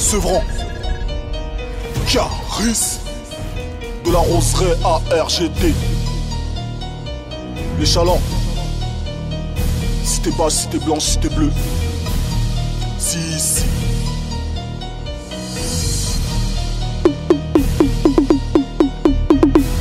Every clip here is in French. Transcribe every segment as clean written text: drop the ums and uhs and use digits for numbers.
Sevran, Caris, de la roseraie à RGT, les chalands, cité basse, cité blanche, cité bleue. Si.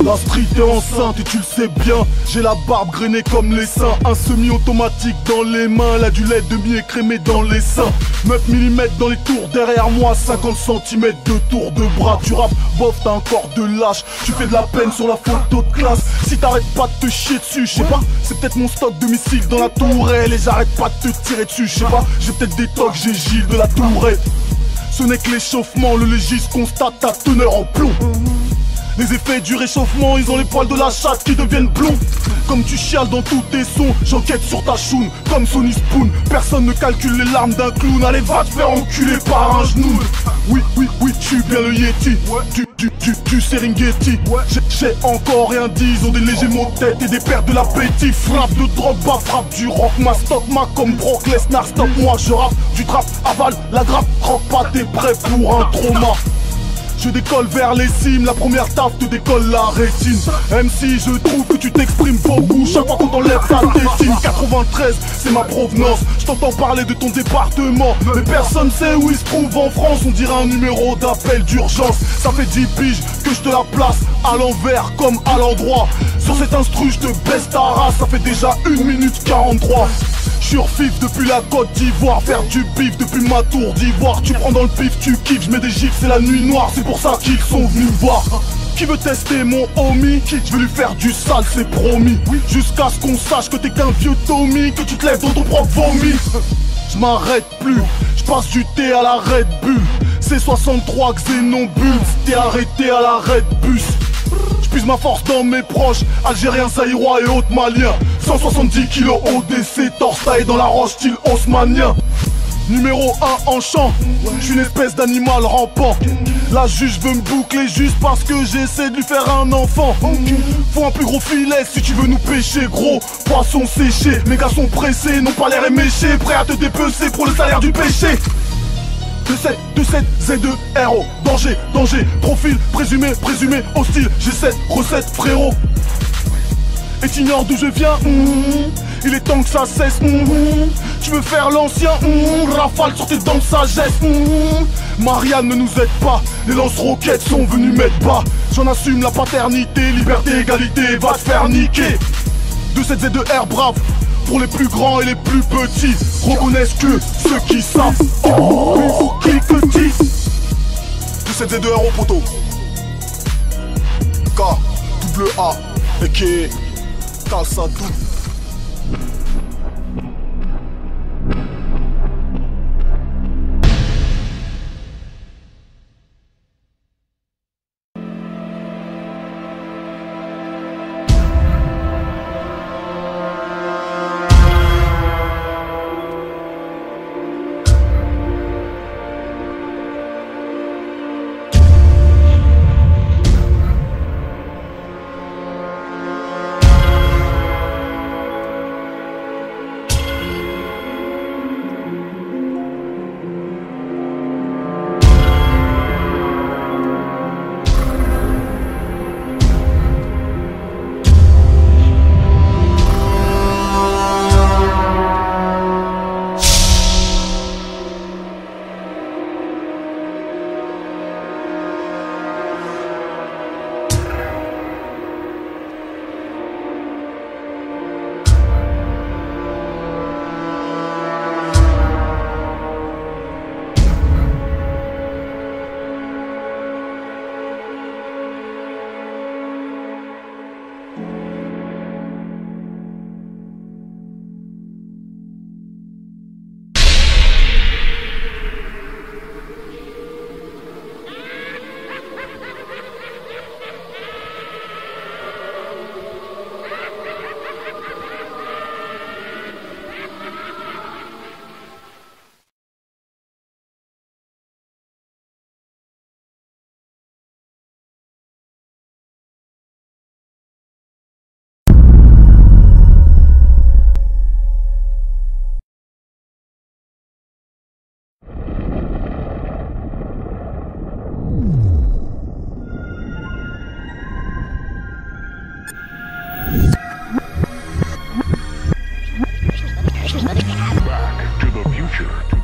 La street est enceinte et tu le sais bien. J'ai la barbe grainée comme les seins. Un semi-automatique dans les mains. Là du lait demi-écrémé dans les seins. 9 mm dans les tours derrière moi. 50 cm de tour de bras. Tu rappes, bof, t'as un corps de lâche. Tu fais de la peine sur la photo de classe. Si t'arrêtes pas de te chier dessus, je sais pas, c'est peut-être mon stock de missiles dans la tourelle. Et j'arrête pas de te tirer dessus, je sais pas, j'ai peut-être des tocs, j'ai Gilles de la Tourette. Ce n'est que l'échauffement, le légiste constate ta teneur en plomb. Les effets du réchauffement, ils ont les poils de la chatte qui deviennent blonds. Comme tu chiales dans tous tes sons, j'enquête sur ta choune, comme Sonny Spoon. Personne ne calcule les larmes d'un clown. Allez, va te faire enculer par un genou. Oui, tu bien le Yeti. Du Serengeti. J'ai encore rien dit, ils ont des légers maux de tête et des pertes de l'appétit. Frappe de drogue, bah frappe du rock. Ma stock, ma comme Brock Lesnar. Stop, moi je rappe, du trap, avale la grappe. Croque pas, t'es prêt pour un trauma. Je décolle vers les cimes, la première taf te décolle la rétine. MC, je trouve que tu t'exprimes beaucoup chaque fois qu'on t'enlève ta tétine. 93, c'est ma provenance. Je t'entends parler de ton département, mais personne sait où il se trouve en France. On dirait un numéro d'appel d'urgence. Ça fait 10 piges que je te la place à l'envers comme à l'endroit. Sur cet instru, je te baisse ta race. Ça fait déjà 1 minute 43. Surfif depuis la Côte d'Ivoire, faire du bif depuis ma tour d'ivoire. Tu prends dans le pif, tu kiffes, je mets des gifs, c'est la nuit noire, c'est pour ça qu'ils sont venus me voir. Qui veut tester mon homie? Je vais lui faire du sale, c'est promis. Jusqu'à ce qu'on sache que t'es qu'un vieux Tommy, que tu te lèves dans ton propre vomi. Je m'arrête plus, je passe du thé à la Red Bull. C'est 63 Xénobus, t'es arrêté à la Red Bus. J'puise ma force dans mes proches, Algériens, Zaïrois et autres Maliens. 170 kilos ODC, torse taillé dans la roche style haussmanien. Numéro 1 en chant, j'suis une espèce d'animal rampant. La juge veut me boucler juste parce que j'essaie de lui faire un enfant. Faut un plus gros filet si tu veux nous pêcher, gros poisson séché. Mes gars sont pressés, n'ont pas l'air éméchés, prêts à te dépecer pour le salaire du péché. 2-7, Z2, RO, danger, profil, présumé, hostile, j'ai 7 recettes, frérot. Et t'ignores d'où je viens, il est temps que ça cesse, tu veux faire l'ancien, rafale sur tes dents de sagesse, Marianne ne nous aide pas, les lance-roquettes sont venus mettre bas. J'en assume la paternité, liberté, égalité, va te faire niquer. 2-7, Z2, R, brave. Pour les plus grands et les plus petits, reconnaissent que ceux qui savent. Oh, qui petit. Tous ces Z2 euros poteau. K, double A, et qui Kalsadou. Back to the future.